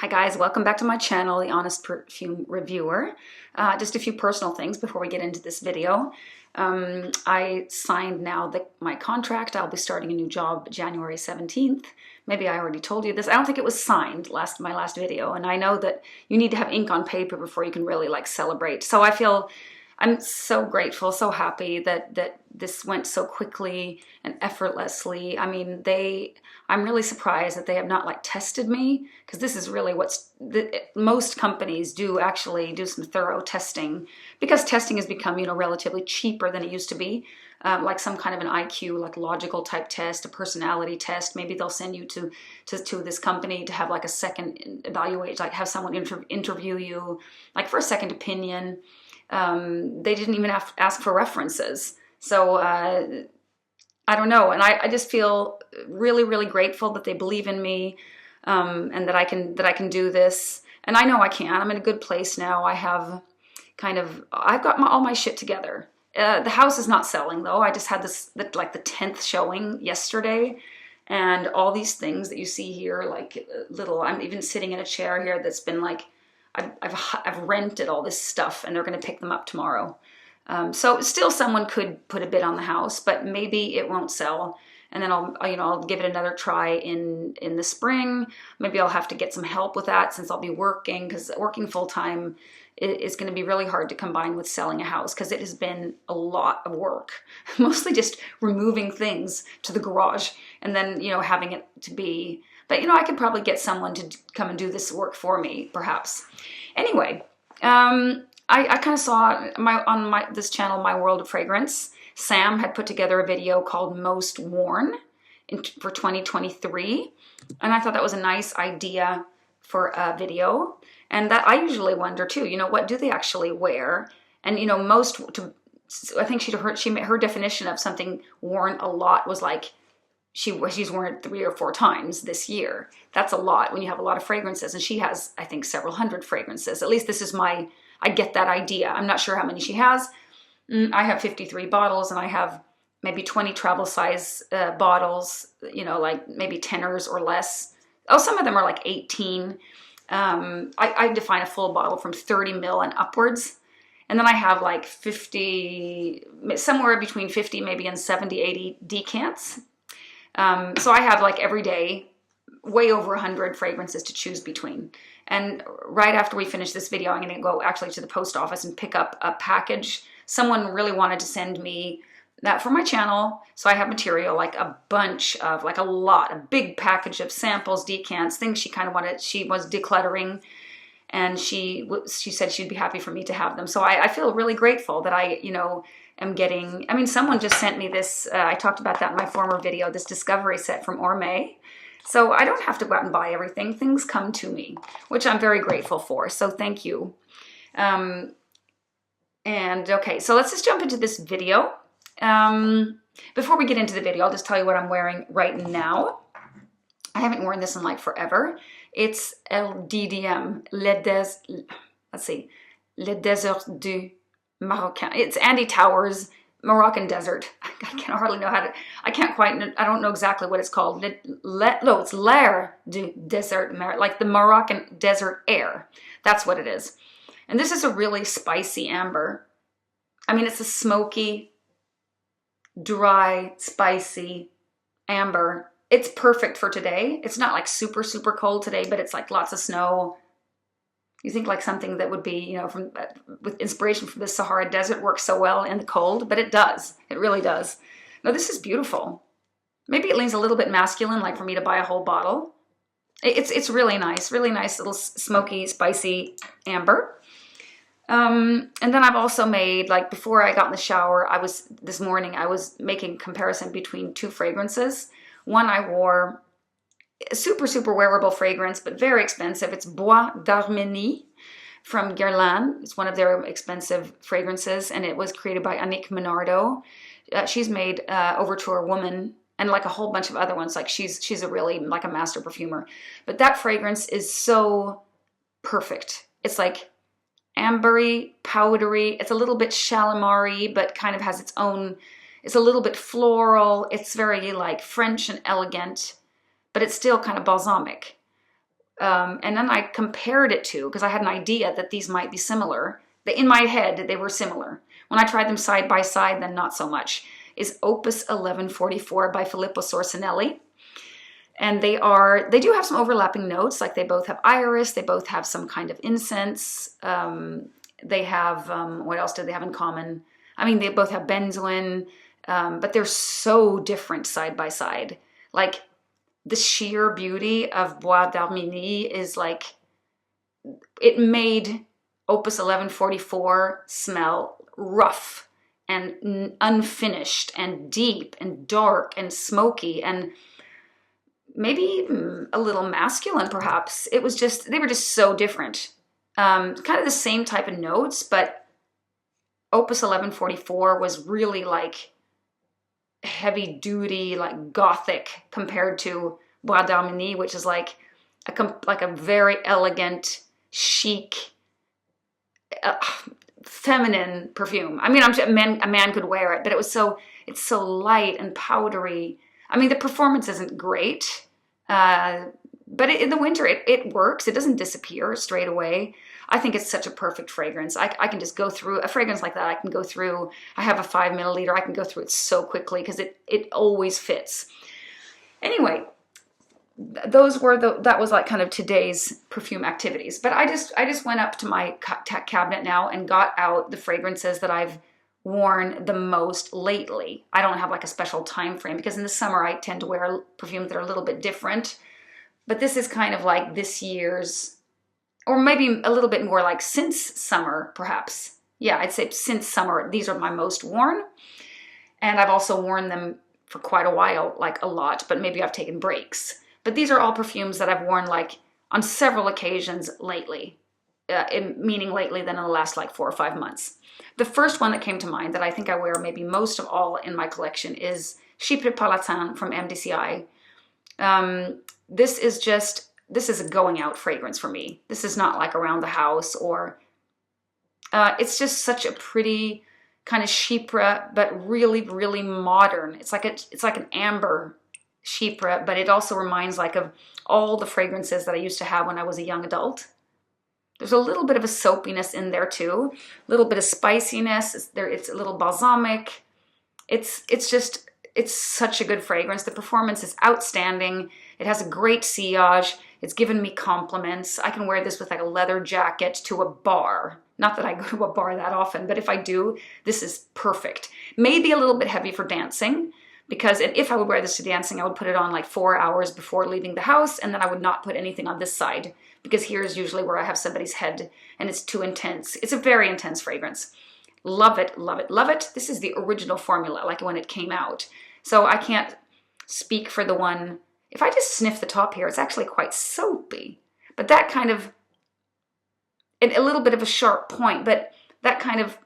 Hi guys, welcome back to my channel, The Honest Perfume Reviewer. Just a few personal things before we get into this video. I signed now my contract. I'll be starting a new job January 17th. Maybe I already told you this. I don't think it was signed my last video, and I know that you need to have ink on paper before you can really like celebrate. So I'm so grateful, so happy that this went so quickly and effortlessly. I mean, I'm really surprised that they have not like tested me, because this is really most companies do actually do some thorough testing, because testing has become, relatively cheaper than it used to be. Like some kind of an IQ, like logical type test, a personality test. Maybe they'll send you to this company to have like a second evaluate, like have someone interview you, like for a second opinion. They didn't even ask for references. So I don't know. And I just feel really, really grateful that they believe in me, and that I can do this. And I know I can. I'm in a good place now. I've got all my shit together. The house is not selling though. I just had the 10th showing yesterday. And all these things that you see here, like I'm even sitting in a chair here that's been like, I've rented all this stuff, and they're going to pick them up tomorrow. So still someone could put a bid on the house, but maybe it won't sell. And then I'll give it another try in the spring. Maybe I'll have to get some help with that, since I'll be working, because working full time is going to be really hard to combine with selling a house, because it has been a lot of work. Mostly just removing things to the garage and then, having it to be. But, I could probably get someone to come and do this work for me, perhaps. Anyway, I kind of saw on this channel, My World of Fragrance, Sam had put together a video called Most Worn for 2023. And I thought that was a nice idea for a video. And that I usually wonder too, what do they actually wear? And, I think her definition of something worn a lot was like, she's worn it 3 or 4 times this year. That's a lot when you have a lot of fragrances. And she has, I think, several hundred fragrances. At least this is I get that idea. I'm not sure how many she has. I have 53 bottles, and I have maybe 20 travel size bottles, like maybe 10ers or less. Oh, some of them are like 18. I define a full bottle from 30 ml and upwards. And then I have like 50, somewhere between 50 maybe and 70, 80 decants. So I have like every day way over 100 fragrances to choose between. And right after we finish this video, I'm going to go actually to the post office and pick up a package. Someone really wanted to send me that for my channel. So I have material, like a bunch of, like a big package of samples, decants, things she kind of wanted. She was decluttering, and she said she'd be happy for me to have them. So I feel really grateful that I, am getting, someone just sent me this, I talked about that in my former video, this discovery set from Ormaie. So I don't have to go out and buy everything. Things come to me, which I'm very grateful for. So thank you. And okay, so let's just jump into this video. Before we get into the video, I'll just tell you what I'm wearing right now. I haven't worn this in like forever. It's LDDM, Le Désert du Marocain. It's Andy Towers Moroccan Desert. I can hardly know I don't know exactly what it's called. No, it's L'air du Désert, like the Moroccan desert air. That's what it is. And this is a really spicy amber. It's a smoky, dry, spicy amber. It's perfect for today. It's not like super, super cold today, but it's like lots of snow. You think like something that would be, with inspiration from the Sahara Desert works so well in the cold, but it does. It really does. Now this is beautiful. Maybe it leans a little bit masculine, like for me to buy a whole bottle. It's really nice little smoky, spicy amber. And then I've also made, like before I got in the shower, this morning I was making comparison between 2 fragrances. One I wore, a super, super wearable fragrance, but very expensive. It's Bois d'Arménie from Guerlain. It's one of their expensive fragrances, and it was created by Annick Menardo. She's made Overture Woman and like a whole bunch of other ones. Like she's a really like a master perfumer. But that fragrance is so perfect. It's like ambery, powdery. It's a little bit Shalimar-y, but kind of has its own. It's a little bit floral. It's very like French and elegant, but it's still kind of balsamic. And then I compared it to, because I had an idea that these might be similar. In my head, they were similar. When I tried them side by side, then not so much, is Opus 1144 by Filippo Sorcinelli. And they do have some overlapping notes, like they both have iris, they both have some kind of incense. They have, what else do they have in common? I mean, they both have benzoin, but they're so different side by side. Like, the sheer beauty of Bois d'Armilly is like, it made Opus 1144 smell rough and unfinished and deep and dark and smoky and maybe even a little masculine, perhaps. They were just so different. Kind of the same type of notes, but Opus 1144 was really like heavy duty, like gothic, compared to Bois d'Armilly, which is like a very elegant, chic, feminine perfume. I mean, a man could wear it, but it's so light and powdery. I mean, the performance isn't great, but in the winter, it works. It doesn't disappear straight away. I think it's such a perfect fragrance. I can just go through a fragrance like that. I have a 5 milliliter. I can go through it so quickly because it always fits. Anyway, that was like kind of today's perfume activities. But I just went up to my cabinet now and got out the fragrances that I've worn the most lately. I don't have like a special time frame because in the summer I tend to wear perfumes that are a little bit different. But this is kind of like this year's, or maybe a little bit more like since summer, perhaps. Yeah, I'd say since summer, these are my most worn. And I've also worn them for quite a while, like a lot, but maybe I've taken breaks. But these are all perfumes that I've worn like on several occasions lately, meaning lately than in the last like 4 or 5 months. The first one that came to mind that I think I wear maybe most of all in my collection is Chypre Palatin from MDCI. This is a going out fragrance for me. This is not like around the house or, it's just such a pretty kind of Chypre, but really, really modern. It's like an amber Chypre, but it also reminds like of all the fragrances that I used to have when I was a young adult. There's a little bit of a soapiness in there too, a little bit of spiciness. It's a little balsamic. It's such a good fragrance. The performance is outstanding. It has a great sillage. It's given me compliments. I can wear this with like a leather jacket to a bar. Not that I go to a bar that often, but if I do, this is perfect. Maybe a little bit heavy for dancing, because if I would wear this to dancing, I would put it on like 4 hours before leaving the house, and then I would not put anything on this side, because here's usually where I have somebody's head, and it's too intense. It's a very intense fragrance. Love it, love it, love it. This is the original formula, like when it came out. So I can't speak for the one. If I just sniff the top here, it's actually quite soapy. But that kind of, a little bit of a sharp point, but it kind of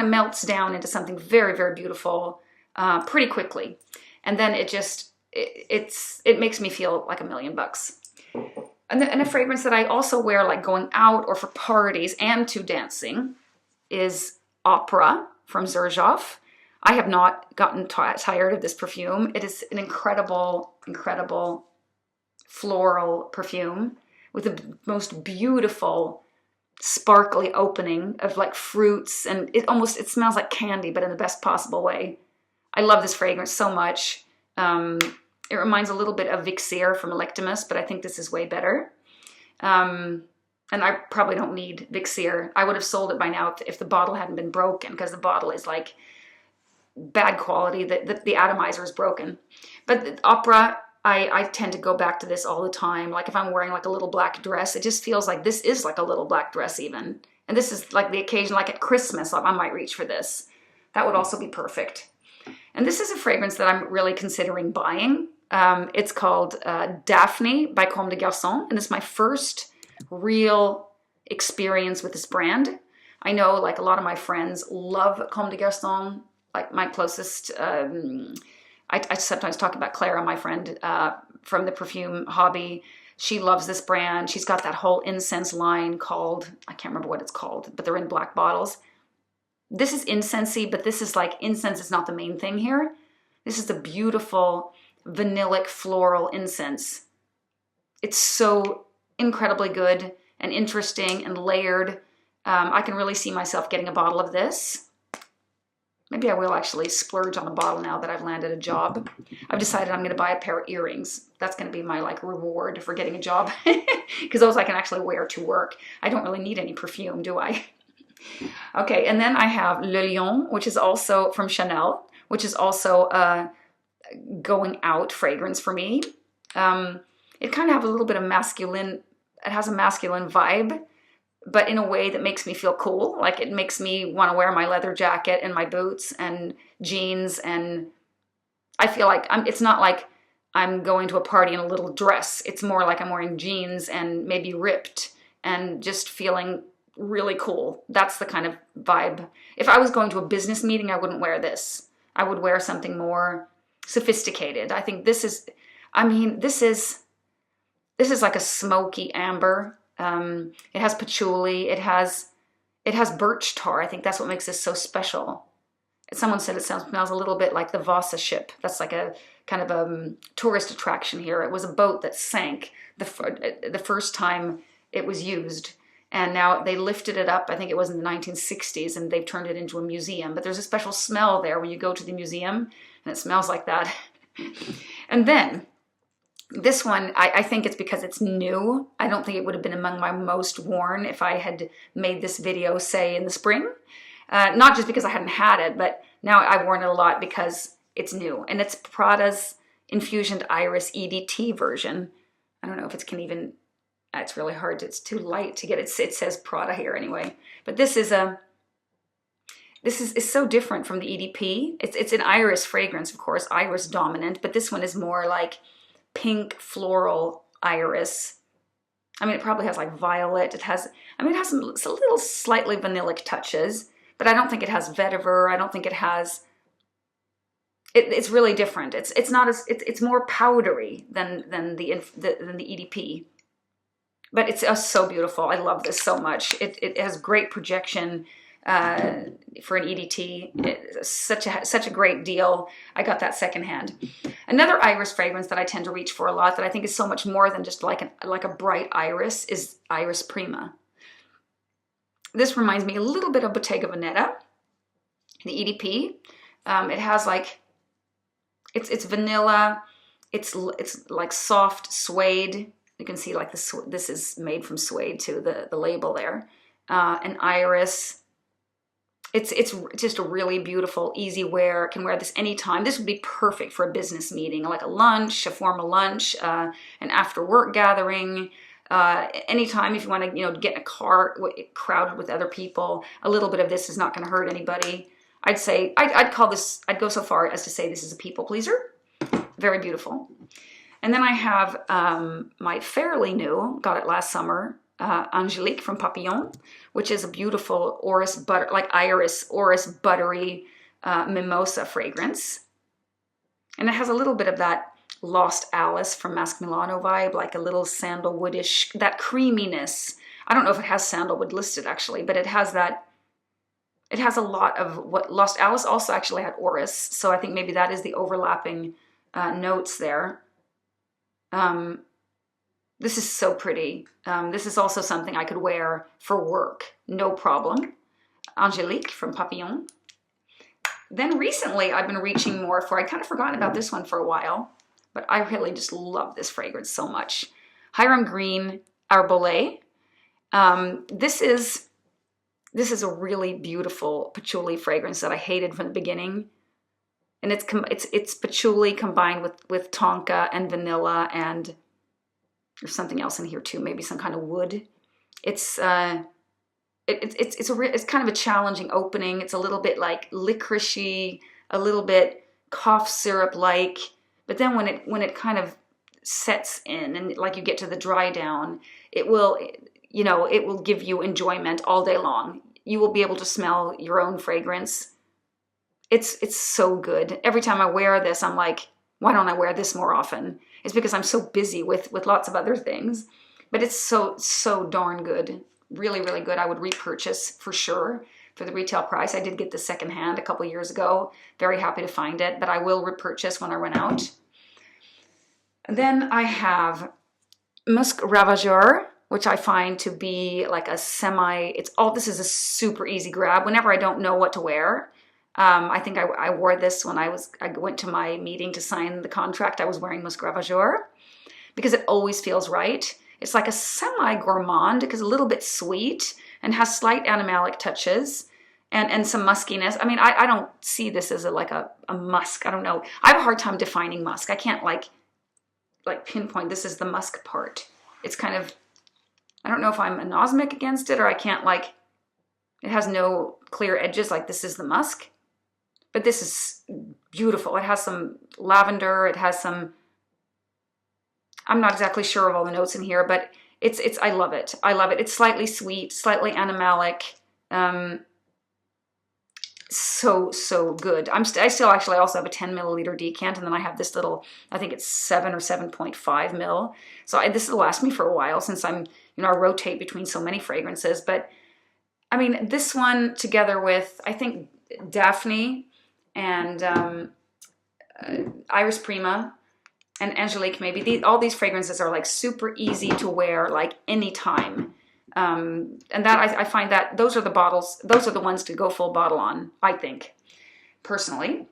melts down into something very, very beautiful pretty quickly. And then it makes me feel like $1 million. And a fragrance that I also wear like going out or for parties and to dancing is Opera from Xerjoff. I have not gotten tired of this perfume. It is an incredible, incredible floral perfume with the most beautiful, sparkly opening of like fruits, and it smells like candy, but in the best possible way. I love this fragrance so much. It reminds a little bit of Vixir from Electimus, but I think this is way better. And I probably don't need Vixir. I would have sold it by now if the bottle hadn't been broken, because the bottle is like bad quality. The atomizer is broken. But the Opera, I tend to go back to this all the time. Like if I'm wearing like a little black dress, it just feels like this is like a little black dress even. And this is like the occasion, like at Christmas, I might reach for this. That would also be perfect. And this is a fragrance that I'm really considering buying. It's called Daphne by Comme des Garçons, and it's my first real experience with this brand. I know like a lot of my friends love Comme des Garçons, like my closest, I sometimes talk about Clara, my friend from the perfume hobby. She loves this brand. She's got that whole incense line called, I can't remember what it's called, but they're in black bottles. This is incensey, but this is like, incense is not the main thing here. This is the beautiful vanillic floral incense. It's so incredibly good and interesting and layered. I can really see myself getting a bottle of this. Maybe I will actually splurge on a bottle now that I've landed a job. I've decided I'm going to buy a pair of earrings. That's going to be my like reward for getting a job, because those I can actually wear to work. I don't really need any perfume, do I? Okay, and then I have Le Lion, which is also from Chanel, which is also a going out fragrance for me. It kind of has a little bit of masculine, it has a masculine vibe, but in a way that makes me feel cool. Like it makes me want to wear my leather jacket and my boots and jeans, and I feel like it's not like I'm going to a party in a little dress. It's more like I'm wearing jeans and maybe ripped and just feeling really cool. That's the kind of vibe. If I was going to a business meeting, I wouldn't wear this. I would wear something more sophisticated. I think this is, I mean, this is like a smoky amber. It has patchouli. It has birch tar. I think that's what makes this so special. Someone said it smells a little bit like the Vasa ship. That's like a kind of a tourist attraction here. It was a boat that sank the first time it was used. And now they lifted it up, I think it was in the 1960s, and they've turned it into a museum. But there's a special smell there when you go to the museum, and it smells like that. And then this one, I think it's because it's new. I don't think it would have been among my most worn if I had made this video, say, in the spring. Not just because I hadn't had it, but now I've worn it a lot because it's new. And it's Prada's Infusion Iris EDT version. I don't know if it can even... It's really hard. It's too light to get it. It says Prada here anyway. But this is so different from the EDP. It's an iris fragrance, of course, iris dominant, but this one is more like pink floral iris. I mean, it probably has like violet. It has some little slightly vanillic touches, but I don't think it has vetiver. I don't think it has. It's really different. It's not as it's more powdery than the EDP. But it's so beautiful. I love this so much. It has great projection for an EDT. It's such a great deal. I got that secondhand. Another iris fragrance that I tend to reach for a lot that I think is so much more than just like a bright iris is Iris Prima. This reminds me a little bit of Bottega Veneta, the EDP. It has like, it's vanilla. It's like soft suede. You can see like this is made from suede too, the label there. An iris. It's just a really beautiful, easy wear. Can wear this anytime. This would be perfect for a business meeting, like a lunch, a formal lunch, an after work gathering. Anytime if you want to, get in a car crowded with other people, a little bit of this is not going to hurt anybody. I'd say, I'd go so far as to say this is a people pleaser. Very beautiful. And then I have my fairly new, got it last summer, Angélique from Papillon, which is a beautiful iris buttery mimosa fragrance. And it has a little bit of that Lost Alice from Masque Milano vibe, like a little sandalwoodish, that creaminess. I don't know if it has sandalwood listed actually, but it has that. It has a lot of what Lost Alice also actually had orris, so I think maybe that is the overlapping notes there. This is so pretty. This is also something I could wear for work, no problem. Angélique from Papillon. Then recently I've been reaching more for, I'd kind of forgotten about this one for a while, but I really just love this fragrance so much. Hiram Green Arbolé. This is a really beautiful patchouli fragrance that I hated from the beginning. And it's patchouli combined with tonka and vanilla, and there's something else in here too, maybe some kind of wood. It's kind of a challenging opening. It's a little bit like licoricey, a little bit cough syrup like, but then when it kind of sets in and like you get to the dry down, it will give you enjoyment all day long. You will be able to smell your own fragrance. It's so good. Every time I wear this, I'm like, why don't I wear this more often? It's because I'm so busy with lots of other things. But it's so darn good. Really, really good. I would repurchase for sure for the retail price. I did get the secondhand a couple years ago. Very happy to find it, but I will repurchase when I run out. And then I have Musc Ravageur, which I find to be like a semi, this is a super easy grab whenever I don't know what to wear. I think I wore this when I went to my meeting to sign the contract. I was wearing Musc Ravageur because it always feels right. It's like a semi-gourmand because a little bit sweet and has slight animalic touches and some muskiness. I mean, I don't see this as like a musk. I don't know. I have a hard time defining musk. I can't like pinpoint this is the musk part. It's kind of, I don't know if I'm anosmic against it or I can't like, it has no clear edges like this is the musk. But this is beautiful. It has some lavender. It has some, I'm not exactly sure of all the notes in here, but I love it. I love it. It's slightly sweet, slightly animalic. So good. I still actually also have a 10 milliliter decant, and then I have this little, I think it's 7 or 7.5 mil. So this will last me for a while since I rotate between so many fragrances. But I mean, this one together with, I think, Daphne and Iris Prima and Angélique, maybe all these fragrances are like super easy to wear like anytime. And that I find that those are the ones to go full bottle on, I think, personally.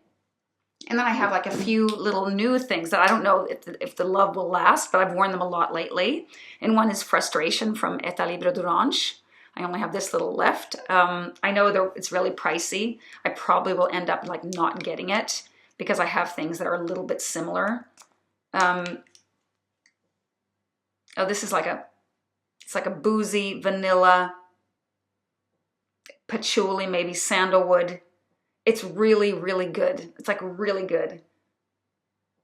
And then I have like a few little new things that I don't know if the love will last, but I've worn them a lot lately. And one is Frustration from Etat Libre d'Orange. I only have this little left. I know it's really pricey. I probably will end up like not getting it because I have things that are a little bit similar. This is it's like a boozy vanilla, patchouli, maybe sandalwood. It's really, really good. It's like really good.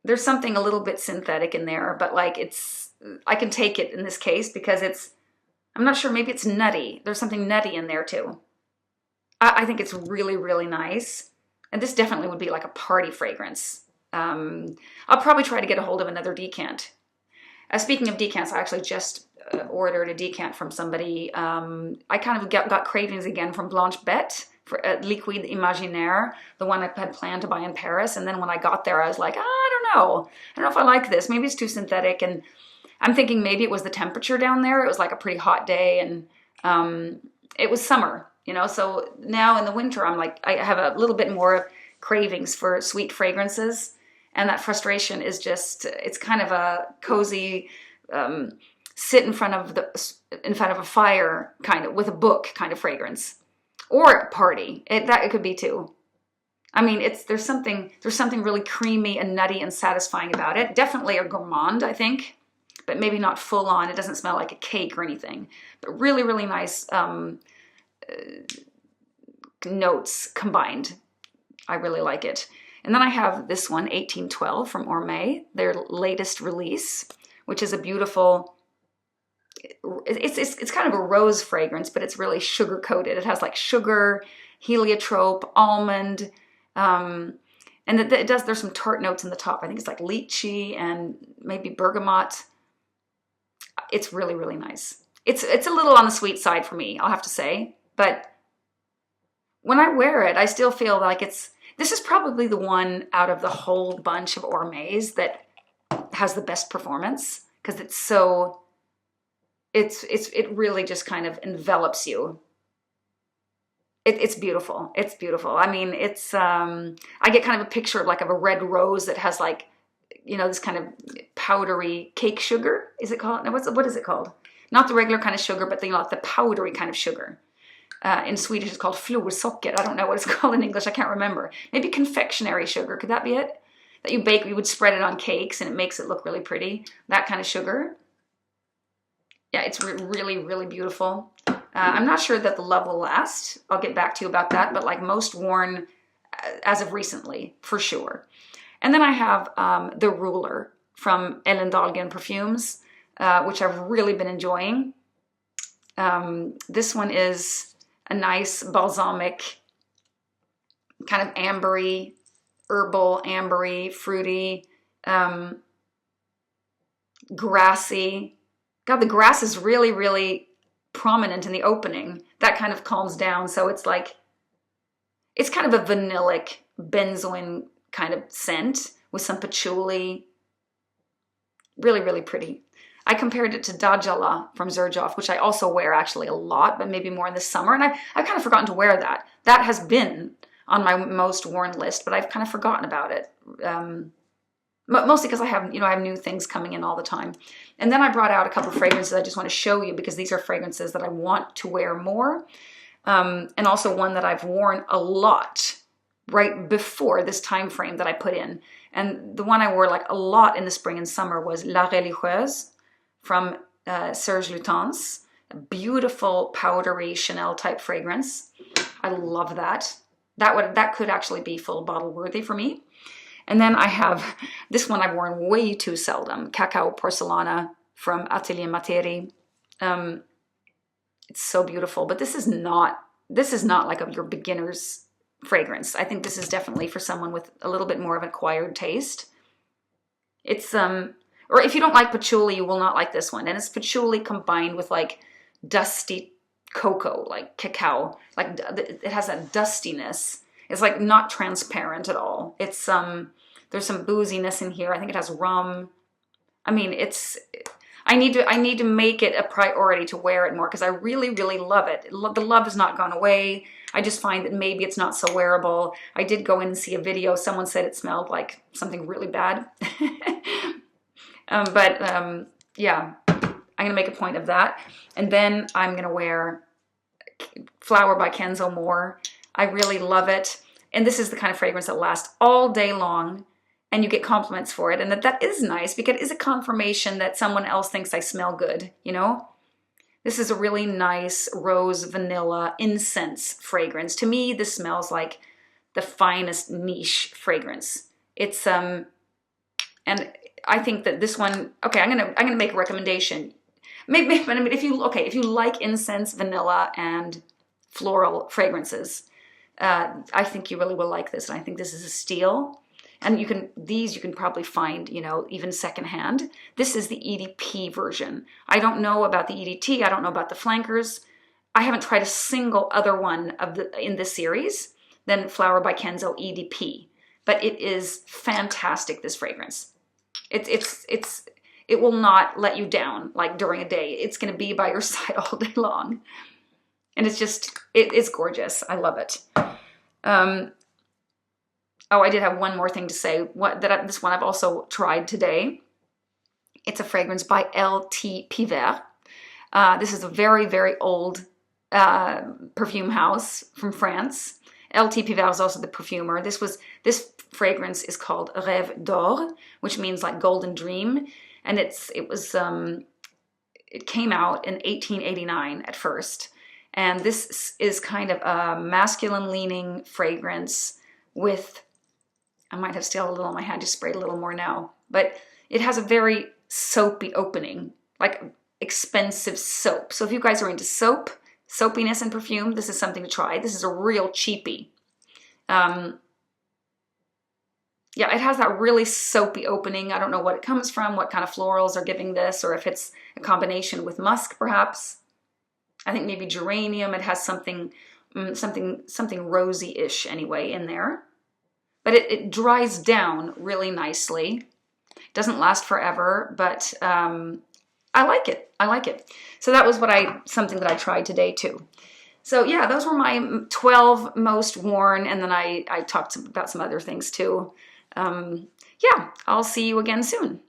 There's something a little bit synthetic in there, but like I can take it in this case because I'm not sure, maybe it's nutty. There's something nutty in there too. I think it's really, really nice. And this definitely would be like a party fragrance. I'll probably try to get a hold of another decant. Speaking of decants, I actually just ordered a decant from somebody. I kind of got cravings again from Blanche Bette for Liquide Imaginaire, the one I had planned to buy in Paris. And then when I got there, I was like, I don't know. I don't know if I like this. Maybe it's too synthetic. And I'm thinking maybe it was the temperature down there. It was like a pretty hot day and it was summer, So now in the winter, I have a little bit more cravings for sweet fragrances. And that Frustration is it's kind of a cozy, sit in front of a fire kind of with a book kind of fragrance, or a party. It could be too. I mean, there's something really creamy and nutty and satisfying about it. Definitely a gourmand, I think, but maybe not full on. It doesn't smell like a cake or anything, but really, really nice notes combined. I really like it. And then I have this one, 1812 from Ormaie, their latest release, which is a beautiful, it's kind of a rose fragrance, but it's really sugar coated. It has like sugar, heliotrope, almond, and there's some tart notes in the top. I think it's like lychee and maybe bergamot. It's really, really nice. It's a little on the sweet side for me, I'll have to say, but when I wear it, I still feel like this is probably the one out of the whole bunch of Ormaies that has the best performance because it really just kind of envelops you. It's beautiful. It's beautiful. I mean, I get kind of a picture of a red rose that has this kind of powdery cake sugar. Is it called? No, what is it called? Not the regular kind of sugar, but the powdery kind of sugar. In Swedish, it's called florsocker. I don't know what it's called in English. I can't remember. Maybe confectionery sugar. Could that be it? That you bake, you would spread it on cakes and it makes it look really pretty. That kind of sugar. Yeah, it's really, really beautiful. I'm not sure that the love will last. I'll get back to you about that. But most worn as of recently, for sure. And then I have the Ruler from Dahlgren Perfumes, which I've really been enjoying. This one is a nice balsamic, kind of ambery, herbal, ambery, fruity, grassy. God, the grass is really, really prominent in the opening. That kind of calms down. So it's kind of a vanillic benzoin kind of scent with some patchouli. Really, really pretty. I compared it to Dajala from Xerjoff, which I also wear actually a lot, but maybe more in the summer. And I've kind of forgotten to wear that. That has been on my most worn list, but I've kind of forgotten about it. Mostly because I have new things coming in all the time. And then I brought out a couple of fragrances I just want to show you, because these are fragrances that I want to wear more. And also one that I've worn a lot right before this time frame that I put in. And the one I wore like a lot in the spring and summer was La Religieuse from Serge Lutens. A beautiful powdery Chanel type fragrance. I love that. That could actually be full bottle worthy for me. And then I have this one I've worn way too seldom, Cacao Porcelana from Atelier Materi. It's so beautiful, but this is not like your beginner's fragrance. I think this is definitely for someone with a little bit more of an acquired taste. It's or if you don't like patchouli, you will not like this one. And it's patchouli combined with like dusty cocoa, like cacao. Like it has that dustiness. It's like not transparent at all. It's there's some booziness in here. I think it has rum. I mean, I need to make it a priority to wear it more, because I really, really love it. The love has not gone away. I just find that maybe it's not so wearable. I did go in and see a video. Someone said it smelled like something really bad. Yeah, I'm gonna make a point of that. And then I'm gonna wear Flower by Kenzo more. I really love it. And this is the kind of fragrance that lasts all day long, and you get compliments for it. And that is nice, because it is a confirmation that someone else thinks I smell good, you know? This is a really nice rose vanilla incense fragrance. To me, this smells like the finest niche fragrance. It's and I think that this one, okay, I'm gonna make a recommendation. Maybe if you like incense, vanilla, and floral fragrances, I think you really will like this. And I think this is a steal. And you can probably find, even secondhand. This is the EDP version. I don't know about the EDT. I don't know about the flankers. I haven't tried a single other one in this series than Flower by Kenzo EDP. But it is fantastic, this fragrance. It will not let you down like during a day. It's going to be by your side all day long. And it's gorgeous. I love it. Oh, I did have one more thing to say. This one I've also tried today. It's a fragrance by L.T. Piver. This is a very, very old perfume house from France. L.T. Piver is also the perfumer. This fragrance is called Rêve d'Or, which means like golden dream. And it came out in 1889 at first. And this is kind of a masculine-leaning fragrance with, I might have still a little on my hand, just sprayed a little more now. But it has a very soapy opening, like expensive soap. So if you guys are into soapiness and perfume, this is something to try. This is a real cheapie. Yeah, it has that really soapy opening. I don't know what it comes from, what kind of florals are giving this, or if it's a combination with musk, perhaps. I think maybe geranium. It has something rosy-ish anyway in there. But it dries down really nicely. Doesn't last forever, but I like it. I like it. So that was something that I tried today too. So yeah, those were my 12 most worn, and then I talked about some other things too. Yeah, I'll see you again soon.